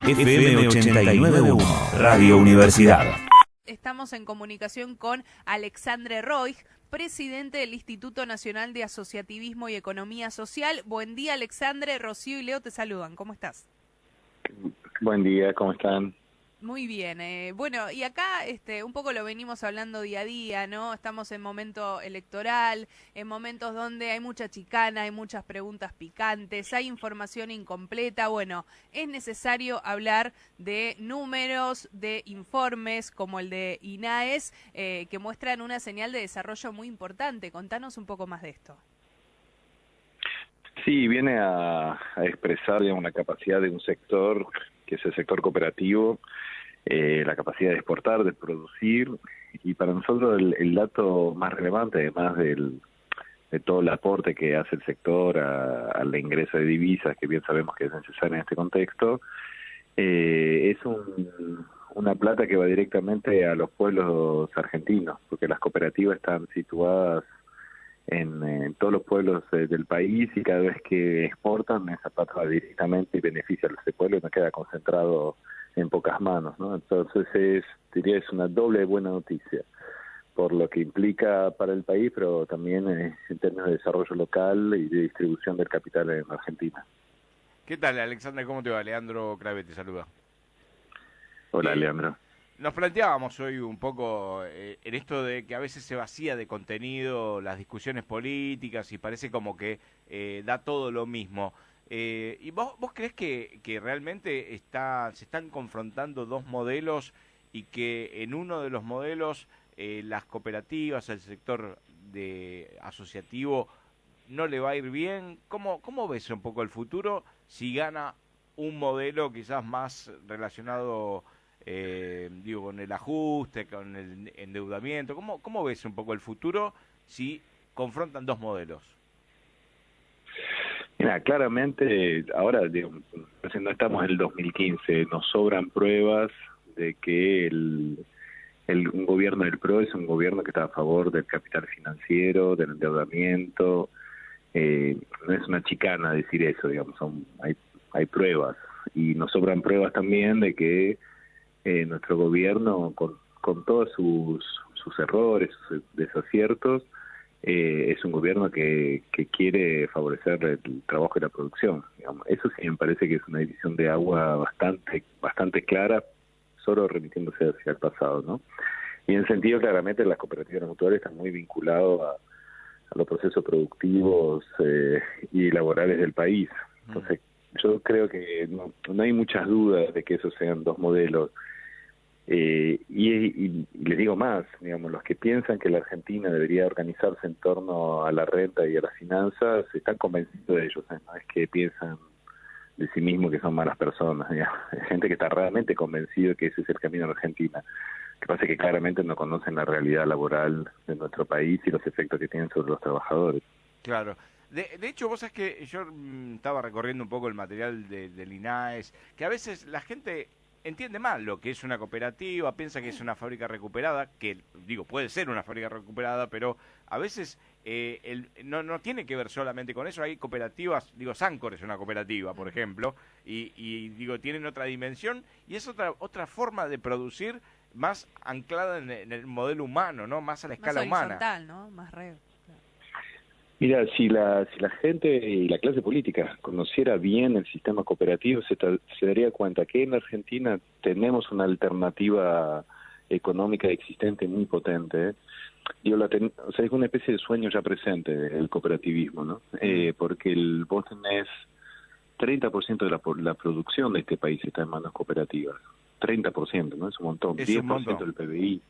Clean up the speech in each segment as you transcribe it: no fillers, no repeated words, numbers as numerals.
FM 89.1, Radio Universidad. Estamos en comunicación con Alexandre Roig, presidente del Instituto Nacional de Asociativismo y Economía Social. Buen día, Alexandre. Rocío y Leo te saludan. ¿Cómo estás? Buen día, ¿cómo están? Muy bien. Bueno, y acá un poco lo venimos hablando día a día, ¿no? Estamos en momento electoral, en momentos donde hay mucha chicana, hay muchas preguntas picantes, hay información incompleta. Bueno, es necesario hablar de números, de informes como el de INAES, que muestran una señal de desarrollo muy importante. Contanos un poco más de esto. Sí, viene a expresar, digamos, la capacidad de un sector, que es el sector cooperativo, la capacidad de exportar, de producir, y para nosotros el dato más relevante, además de todo el aporte que hace el sector al ingreso de divisas, que bien sabemos que es necesario en este contexto, es una plata que va directamente a los pueblos argentinos, porque las cooperativas están situadas en todos los pueblos del país, y cada vez que exportan esa plata va directamente y beneficia a ese pueblo y no queda concentrado en pocas manos, ¿no? Entonces diría es una doble buena noticia por lo que implica para el país, pero también en términos de desarrollo local y de distribución del capital en Argentina. ¿Qué tal, Alexandre? ¿Cómo te va? Leandro Crave te saluda. Hola, Leandro. Nos planteábamos hoy un poco en esto de que a veces se vacía de contenido las discusiones políticas y parece como que da todo lo mismo. ¿Y vos creés que realmente se están confrontando dos modelos y que en uno de los modelos las cooperativas, el sector asociativo no le va a ir bien? ¿Cómo ves un poco el futuro si gana un modelo quizás más relacionado con el ajuste, con el endeudamiento? ¿Cómo ves un poco el futuro si confrontan dos modelos? Mira, claramente, ahora no estamos en el 2015, nos sobran pruebas de que un gobierno del PRO es un gobierno que está a favor del capital financiero, del endeudamiento. No es una chicana decir eso, digamos, hay pruebas, y nos sobran pruebas también de que nuestro gobierno, con todos sus errores, sus desaciertos, es un gobierno que quiere favorecer el trabajo y la producción, digamos. Eso sí me parece que es una división de agua bastante clara, solo remitiéndose hacia el pasado, ¿no? Y en ese sentido, claramente, las cooperativas mutuales están muy vinculadas a los procesos productivos y laborales del país. Entonces, yo creo que no hay muchas dudas de que esos sean dos modelos. Y les digo más, digamos, los que piensan que la Argentina debería organizarse en torno a la renta y a las finanzas están convencidos de ellos, ¿eh? No es que piensan de sí mismos que son malas personas, digamos. Hay gente que está realmente convencido de que ese es el camino en Argentina. Lo que pasa es que claramente no conocen la realidad laboral de nuestro país y los efectos que tienen sobre los trabajadores. Claro. De hecho, vos sabés que yo estaba recorriendo un poco el material del INAES, que a veces la gente entiende mal lo que es una cooperativa, piensa que es una fábrica recuperada, que puede ser una fábrica recuperada, pero a veces no tiene que ver solamente con eso. Hay cooperativas, Sancor es una cooperativa, por ejemplo, y tienen otra dimensión, y es otra forma de producir más anclada en el modelo humano, ¿no? Más a la escala humana. Más horizontal, ¿no? Más claro. Mira, si la gente y la clase política conociera bien el sistema cooperativo, se daría cuenta que en Argentina tenemos una alternativa económica existente muy potente, ¿eh? Es una especie de sueño ya presente el cooperativismo, ¿no? Porque vos tenés 30% de la producción de este país está en manos cooperativas. 30%, ¿no? Es un montón. Es 10% un montón. del PBI.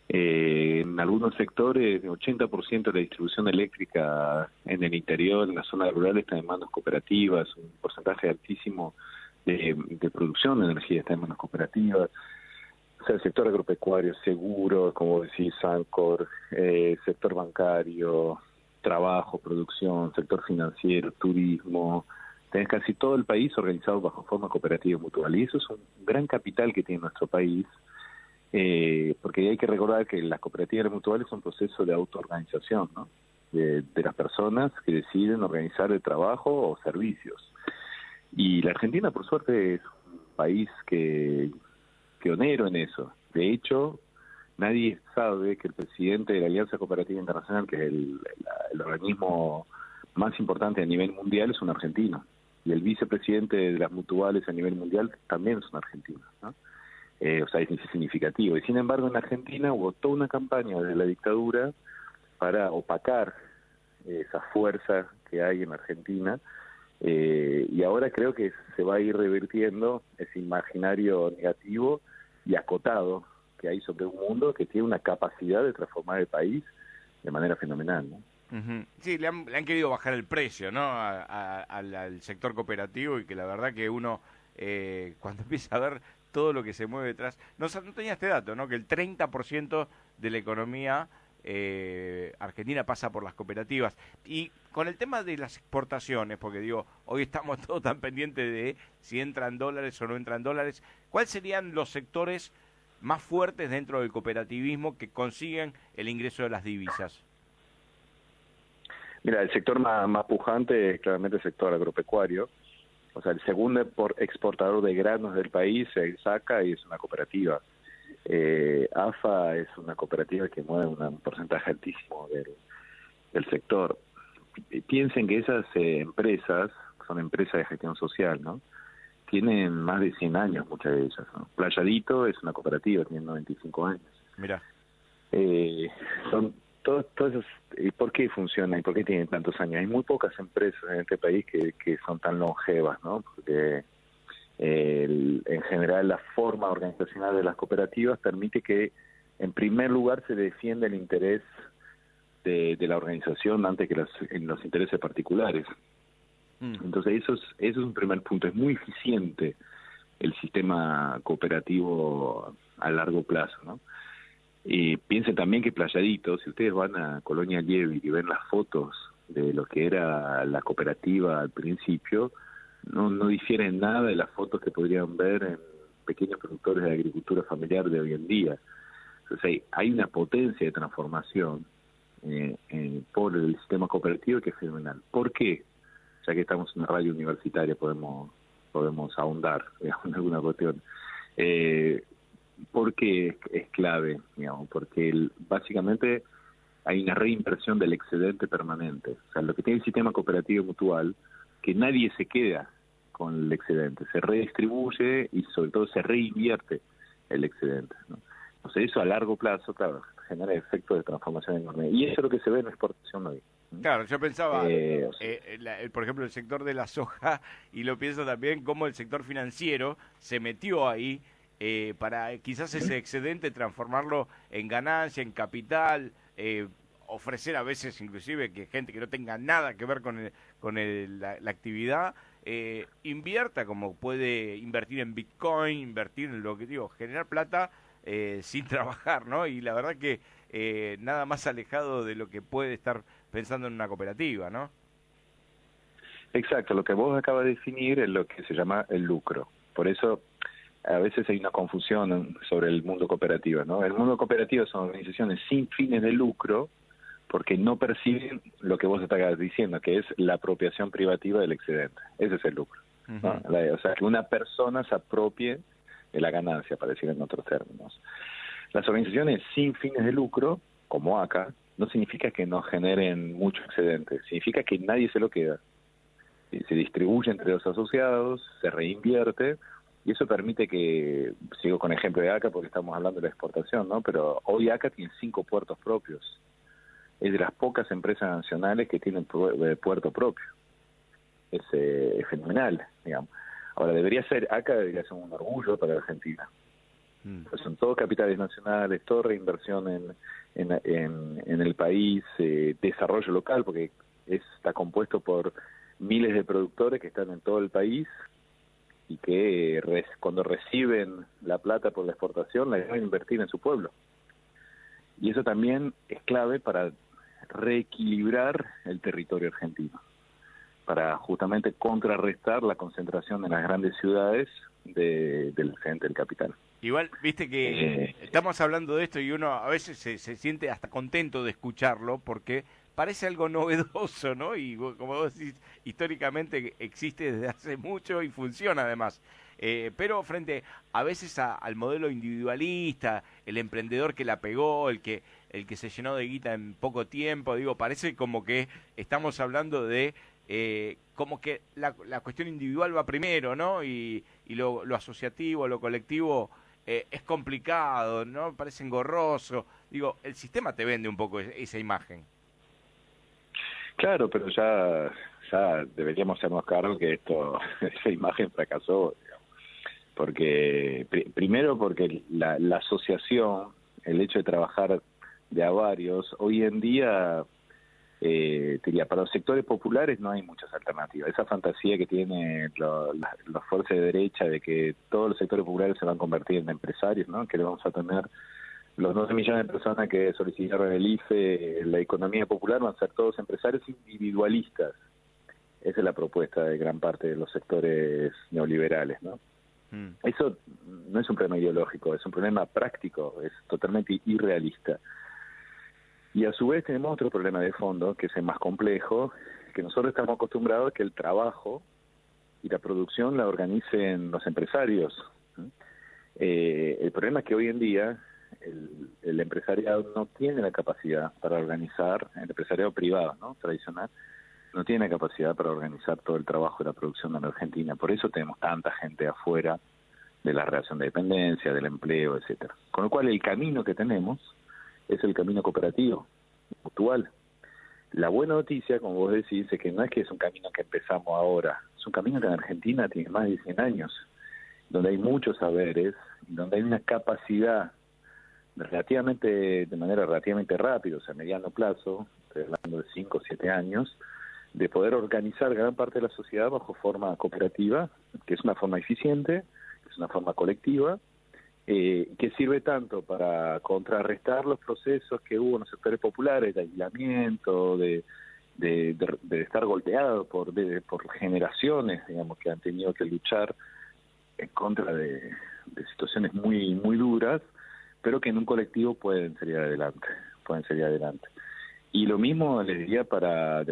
En algunos sectores, 80% de la distribución eléctrica en el interior, en las zonas rurales, está en manos cooperativas. Un porcentaje altísimo de producción de energía está en manos cooperativas. O sea, el sector agropecuario, seguros, como decís, Sancor, sector bancario, trabajo, producción, sector financiero, turismo. Tenés casi todo el país organizado bajo forma cooperativa y mutual. Y eso es un gran capital que tiene nuestro país. Porque hay que recordar que las cooperativas mutuales son un proceso de autoorganización, ¿no? De las personas que deciden organizar el trabajo o servicios. Y la Argentina, por suerte, es país que pionero en eso. De hecho, nadie sabe que el presidente de la Alianza Cooperativa Internacional, que es el organismo más importante a nivel mundial, es un argentino. Y el vicepresidente de las mutuales a nivel mundial también es un argentino, ¿no? O sea, es significativo. Y sin embargo, en Argentina hubo toda una campaña de la dictadura para opacar esa fuerza que hay en Argentina, y ahora creo que se va a ir revirtiendo ese imaginario negativo y acotado que hay sobre un mundo que tiene una capacidad de transformar el país de manera fenomenal, ¿no? Sí, le han querido bajar el precio, ¿no? Al sector cooperativo, y que la verdad que uno, cuando empieza a ver todo lo que se mueve detrás, no tenía este dato, ¿no? Que el 30% de la economía argentina pasa por las cooperativas. Y con el tema de las exportaciones, porque digo, hoy estamos todos tan pendientes de si entran dólares o no entran dólares, ¿cuáles serían los sectores más fuertes dentro del cooperativismo que consiguen el ingreso de las divisas? Mira, el sector más pujante es claramente el sector agropecuario. O sea, el segundo exportador de granos del país es SACA y es una cooperativa. AFA es una cooperativa que mueve un porcentaje altísimo del sector. Piensen que esas empresas son empresas de gestión social, ¿no? Tienen más de 100 años, muchas de ellas, ¿no? Playadito es una cooperativa, tiene 95 años. Mira. Son todos esos. ¿Y por qué funcionan y por qué tienen tantos años? Hay muy pocas empresas en este país que son tan longevas, ¿no? Porque en general la forma organizacional de las cooperativas permite que en primer lugar se defienda el interés de la organización antes que los intereses particulares. Entonces eso es un primer punto. Es muy eficiente el sistema cooperativo a largo plazo, ¿no? Y piensen también que Playadito, si ustedes van a Colonia Liebig y ven las fotos de lo que era la cooperativa al principio, no difieren nada de las fotos que podrían ver en pequeños productores de agricultura familiar de hoy en día. Entonces hay una potencia de transformación por el sistema cooperativo que es fenomenal. ¿Por qué? Ya que estamos en una radio universitaria podemos ahondar, digamos, en alguna cuestión. ¿Por qué es clave? Digamos, porque básicamente hay una reinversión del excedente permanente. O sea, lo que tiene el sistema cooperativo mutual, que nadie se queda con el excedente, se redistribuye y sobre todo se reinvierte el excedente, ¿no? Entonces eso a largo plazo, claro, genera efectos de transformación enorme. Y eso es lo que se ve en la exportación hoy. Claro, yo pensaba, por ejemplo, el sector de la soja, y lo pienso también como el sector financiero se metió ahí para quizás ese excedente transformarlo en ganancia, en capital, ofrecer a veces inclusive que gente que no tenga nada que ver con la actividad invierta, como puede invertir en Bitcoin, invertir en lo que digo, generar plata sin trabajar, ¿no? Y la verdad que nada más alejado de lo que puede estar pensando en una cooperativa, ¿no? Exacto, lo que vos acabas de definir es lo que se llama el lucro. Por eso a veces hay una confusión sobre el mundo cooperativo, ¿no? El mundo cooperativo son organizaciones sin fines de lucro porque no perciben lo que vos estás diciendo, que es la apropiación privativa del excedente. Ese es el lucro, ¿no? O sea, que una persona se apropie de la ganancia, para decir en otros términos. Las organizaciones sin fines de lucro, como ACA, no significa que no generen mucho excedente, significa que nadie se lo queda. Se distribuye entre los asociados, se reinvierte, y eso permite que, sigo con el ejemplo de ACA porque estamos hablando de la exportación, ¿no? Pero hoy ACA tiene 5 puertos propios. Es de las pocas empresas nacionales que tienen puerto propio. Es fenomenal, digamos. Ahora, ACA debería ser un orgullo para Argentina. Pues son todos capitales nacionales, toda reinversión en el país, desarrollo local, porque está compuesto por miles de productores que están en todo el país y que cuando reciben la plata por la exportación la deben invertir en su pueblo. Y eso también es clave para reequilibrar el territorio argentino, para justamente contrarrestar la concentración en las grandes ciudades del excedente del capital. Igual, viste que estamos hablando de esto y uno a veces se siente hasta contento de escucharlo porque parece algo novedoso, ¿no? Y como vos decís, históricamente existe desde hace mucho y funciona además. Pero frente a veces al modelo individualista, el emprendedor que la pegó, el que se llenó de guita en poco tiempo, digo, parece como que estamos hablando de como que la cuestión individual va primero, ¿no? Y lo asociativo, lo colectivo es complicado, ¿no? Parece engorroso. Digo, el sistema te vende un poco esa imagen. Claro, pero ya deberíamos hacernos cargo que esa imagen fracasó, digamos. Porque primero porque la asociación, el hecho de trabajar de a varios, hoy en día, diría, para los sectores populares no hay muchas alternativas. Esa fantasía que tiene las fuerzas de derecha de que todos los sectores populares se van a convertir en empresarios, ¿no? Que le vamos a tener los 12 millones de personas que solicitaron el IFE, la economía popular, van a ser todos empresarios individualistas. Esa es la propuesta de gran parte de los sectores neoliberales, ¿no? Eso no es un problema ideológico, es un problema práctico, es totalmente irrealista. Y a su vez tenemos otro problema de fondo, que es el más complejo, que nosotros estamos acostumbrados a que el trabajo y la producción la organicen los empresarios. El problema es que hoy en día el empresariado no tiene la capacidad para organizar, el empresariado privado, ¿no? Tradicional, no tiene capacidad para organizar todo el trabajo de la producción en la Argentina. Por eso tenemos tanta gente afuera de la relación de dependencia, del empleo, etcétera. Con lo cual el camino que tenemos es el camino cooperativo, mutual. La buena noticia, como vos decís, es que no es que es un camino que empezamos ahora, es un camino que en Argentina tiene más de 100 años, donde hay muchos saberes, donde hay una capacidad de manera relativamente rápida, o sea, a mediano plazo, estoy hablando de 5 o 7 años, de poder organizar gran parte de la sociedad bajo forma cooperativa, que es una forma eficiente, que es una forma colectiva, que sirve tanto para contrarrestar los procesos que hubo en los sectores populares de aislamiento, de estar golpeados por generaciones, digamos, que han tenido que luchar en contra de situaciones muy muy duras, pero que en un colectivo pueden salir adelante. Y lo mismo les diría para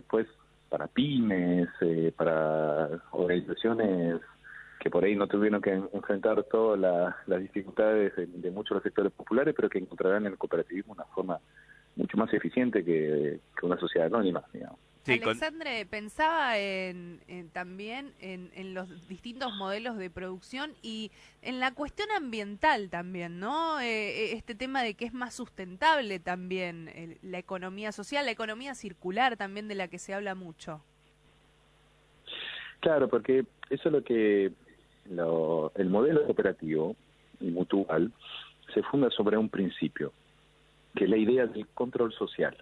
pymes, para organizaciones que por ahí no tuvieron que enfrentar todas las dificultades de muchos de los sectores populares, pero que encontrarán en el cooperativismo una forma mucho más eficiente que una sociedad anónima, digamos. Sí, Alexandre, pensaba también en los distintos modelos de producción y en la cuestión ambiental también, ¿no? Este tema de que es más sustentable también la economía social, la economía circular también, de la que se habla mucho. Claro, porque eso es lo que el modelo cooperativo y mutual se funda sobre un principio, que es la idea del control social.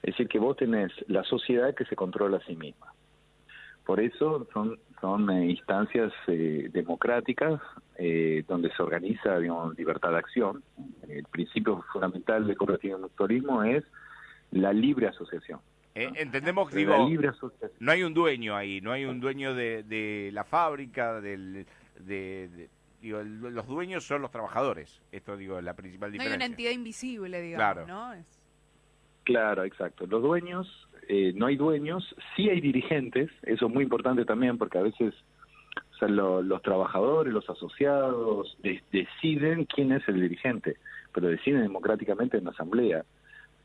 Es decir, que vos tenés la sociedad que se controla a sí misma. Por eso son instancias democráticas donde se organiza, digamos, libertad de acción. El principio fundamental del cooperativo y mutualismo es la libre asociación. Entendemos, digo, no hay un dueño ahí, no hay un dueño de la fábrica, digo, los dueños son los trabajadores. Esto, digo, es la principal diferencia. No hay una entidad invisible, digamos, ¿no? Claro, exacto. Los dueños, no hay dueños, sí hay dirigentes, eso es muy importante también porque a veces, o sea, los trabajadores, los asociados deciden quién es el dirigente, pero deciden democráticamente en la asamblea.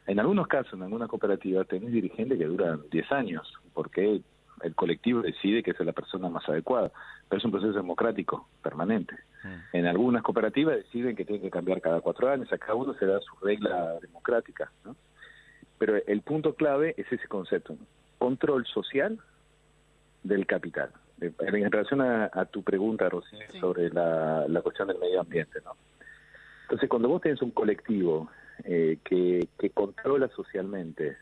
En algunos casos, en algunas cooperativas, tenés dirigentes que duran 10 años, porque el colectivo decide que esa es la persona más adecuada, pero es un proceso democrático permanente. En algunas cooperativas deciden que tienen que cambiar cada 4 años, a cada uno se da su regla democrática, ¿no? Pero el punto clave es ese concepto, ¿no? Control social del capital. En relación a tu pregunta, Rocío, sí, sobre la cuestión del medio ambiente, ¿no? Entonces, cuando vos tenés un colectivo que controla socialmente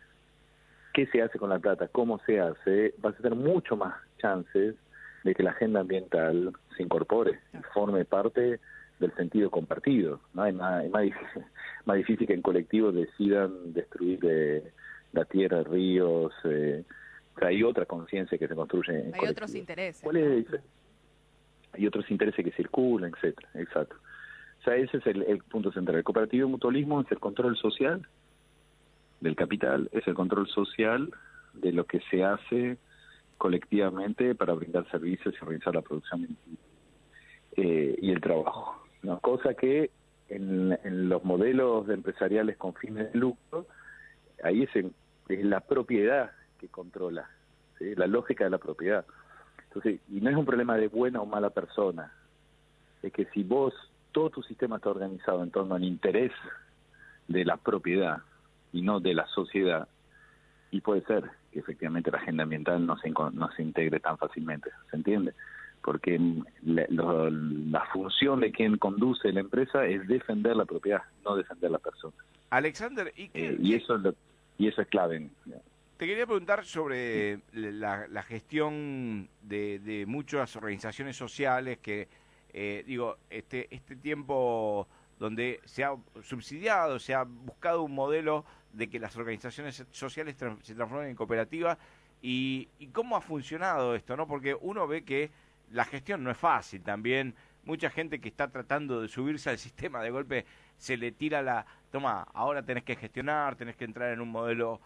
qué se hace con la plata, cómo se hace, vas a tener mucho más chances de que la agenda ambiental se incorpore y forme parte del sentido compartido, ¿no? Es más difícil que en colectivos decidan destruir la tierra, ríos, o sea, hay otra conciencia que se construye en colectivo. Otros intereses. Hay otros intereses que circulan, etcétera, exacto. O sea, ese es el punto central. El cooperativo y mutualismo es el control social del capital, es el control social de lo que se hace colectivamente para brindar servicios y organizar la producción y el trabajo, ¿no? Cosa que en los modelos empresariales con fines de lucro, ahí es la propiedad que controla, ¿sí? La lógica de la propiedad. Entonces, y no es un problema de buena o mala persona, es que si todo tu sistema está organizado en torno al interés de la propiedad y no de la sociedad, y puede ser que efectivamente la agenda ambiental no se integre tan fácilmente, ¿se entiende? Porque la función de quien conduce la empresa es defender la propiedad, no defender a la persona. Alexander, y eso es clave. Te quería preguntar sobre la gestión de muchas organizaciones sociales que, este tiempo donde se ha subsidiado, se ha buscado un modelo de que las organizaciones sociales se transformen en cooperativas y cómo ha funcionado esto, ¿no? Porque uno ve que la gestión no es fácil también. Mucha gente que está tratando de subirse al sistema, de golpe se le tira toma, ahora tenés que gestionar, tenés que entrar en un modelo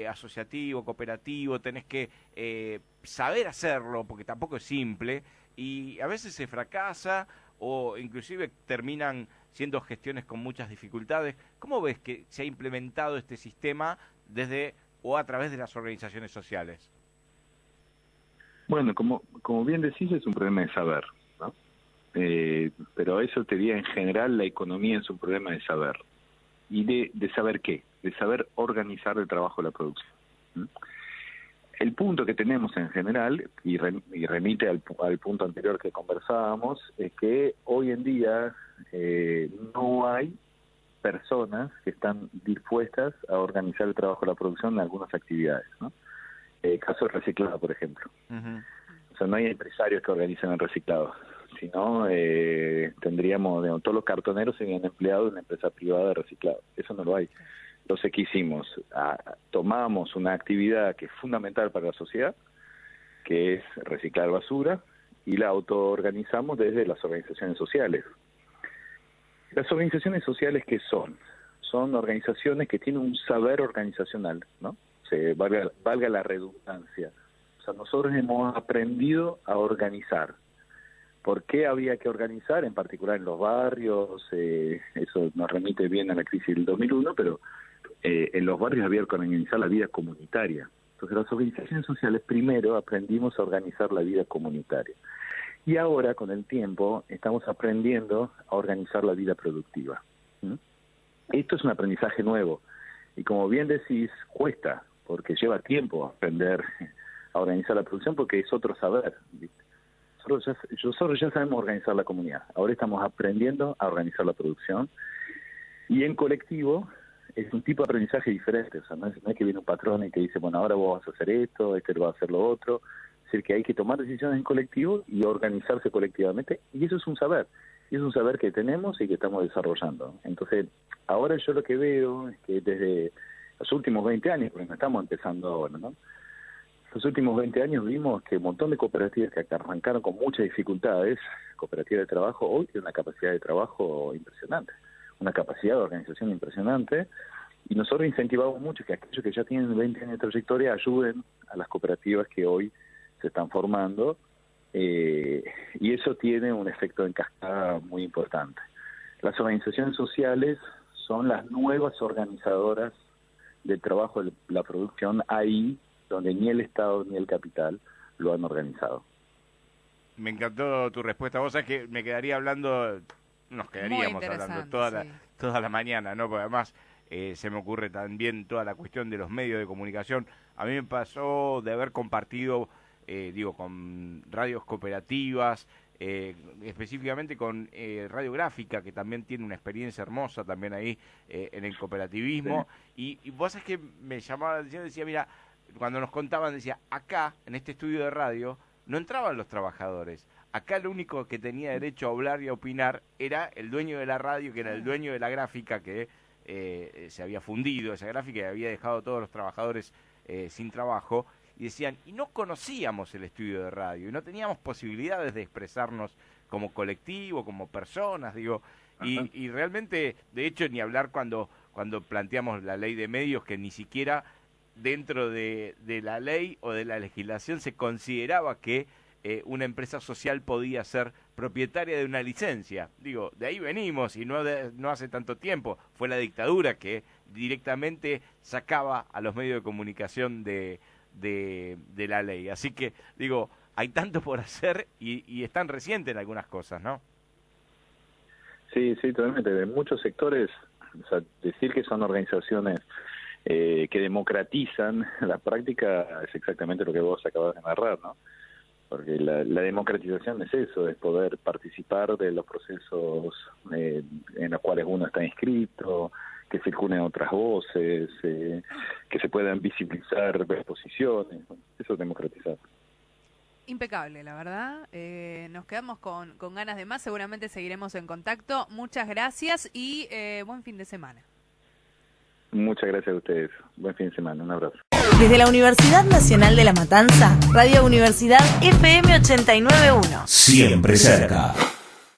asociativo, cooperativo, tenés que saber hacerlo, porque tampoco es simple, y a veces se fracasa o inclusive terminan siendo gestiones con muchas dificultades. ¿Cómo ves que se ha implementado este sistema desde o a través de las organizaciones sociales? Bueno, como bien decís, es un problema de saber, ¿no? Pero eso te diría, en general, la economía es un problema de saber. ¿Y de saber qué? De saber organizar el trabajo de la producción. ¿Mm? El punto que tenemos en general, y remite al punto anterior que conversábamos, es que hoy en día no hay personas que están dispuestas a organizar el trabajo de la producción en algunas actividades, ¿no? Caso del reciclado, por ejemplo. Uh-huh. O sea, no hay empresarios que organicen el reciclado, sino tendríamos, digamos, todos los cartoneros serían empleados de una empresa privada de reciclado. Eso no lo hay. Entonces, ¿qué hicimos? Tomamos una actividad que es fundamental para la sociedad, que es reciclar basura, y la autoorganizamos desde las organizaciones sociales. Las organizaciones sociales, ¿qué son? Son organizaciones que tienen un saber organizacional, ¿no? Valga la redundancia. O sea, nosotros hemos aprendido a organizar. ¿Por qué había que organizar? En particular en los barrios, eso nos remite bien a la crisis del 2001, pero en los barrios había que organizar la vida comunitaria. Entonces las organizaciones sociales primero aprendimos a organizar la vida comunitaria. Y ahora, con el tiempo, estamos aprendiendo a organizar la vida productiva. ¿Mm? Esto es un aprendizaje nuevo. Y como bien decís, cuesta, porque lleva tiempo aprender a organizar la producción, porque es otro saber, ¿viste? Nosotros ya sabemos organizar la comunidad. Ahora estamos aprendiendo a organizar la producción. Y en colectivo es un tipo de aprendizaje diferente. O sea, no es que viene un patrón y te dice, bueno, ahora vos vas a hacer esto, va a hacer lo otro. Es decir, que hay que tomar decisiones en colectivo y organizarse colectivamente. Y eso es un saber. Y es un saber que tenemos y que estamos desarrollando. Entonces, ahora yo lo que veo es que desde los últimos 20 años, porque no estamos empezando ahora, ¿no? Los últimos 20 años vimos que un montón de cooperativas que arrancaron con muchas dificultades, cooperativas de trabajo, hoy tienen una capacidad de trabajo impresionante, una capacidad de organización impresionante, y nosotros incentivamos mucho que aquellos que ya tienen 20 años de trayectoria ayuden a las cooperativas que hoy se están formando, y eso tiene un efecto en cascada muy importante. Las organizaciones sociales son las nuevas organizadoras del trabajo de la producción ahí donde ni el Estado ni el capital lo han organizado. Me encantó tu respuesta. Vos sabés que me quedaría hablando, nos quedaríamos hablando toda la mañana, ¿no? Porque además se me ocurre también toda la cuestión de los medios de comunicación. A mí me pasó de haber compartido, con radios cooperativas, específicamente con Radiográfica, que también tiene una experiencia hermosa también ahí en el cooperativismo. Sí. Y vos sabés que me llamaba la atención, decía, mira, cuando nos contaban, decía, acá, en este estudio de radio, no entraban los trabajadores. Acá el único que tenía derecho a hablar y a opinar era el dueño de la radio, que era el dueño de la gráfica, que se había fundido esa gráfica y había dejado a todos los trabajadores sin trabajo. Y decían, y no conocíamos el estudio de radio, y no teníamos posibilidades de expresarnos como colectivo, como personas, y realmente, de hecho, ni hablar cuando planteamos la ley de medios, que ni siquiera dentro de la ley o de la legislación se consideraba que una empresa social podía ser propietaria de una licencia. Digo, de ahí venimos y no hace tanto tiempo. Fue la dictadura que directamente sacaba a los medios de comunicación de la ley. Así que, digo, hay tanto por hacer y es tan reciente en algunas cosas, ¿no? Sí, totalmente. De muchos sectores, o sea, decir que son organizaciones que democratizan la práctica es exactamente lo que vos acabas de narrar, ¿no? Porque la democratización es eso, es poder participar de los procesos en los cuales uno está inscrito, que circulen otras voces, que se puedan visibilizar posiciones. Eso es democratizar. Impecable, la verdad. Nos quedamos con ganas de más. Seguramente seguiremos en contacto. Muchas gracias y buen fin de semana. Muchas gracias a ustedes. Buen fin de semana. Un abrazo. Desde la Universidad Nacional de La Matanza, Radio Universidad FM 89.1. Siempre cerca.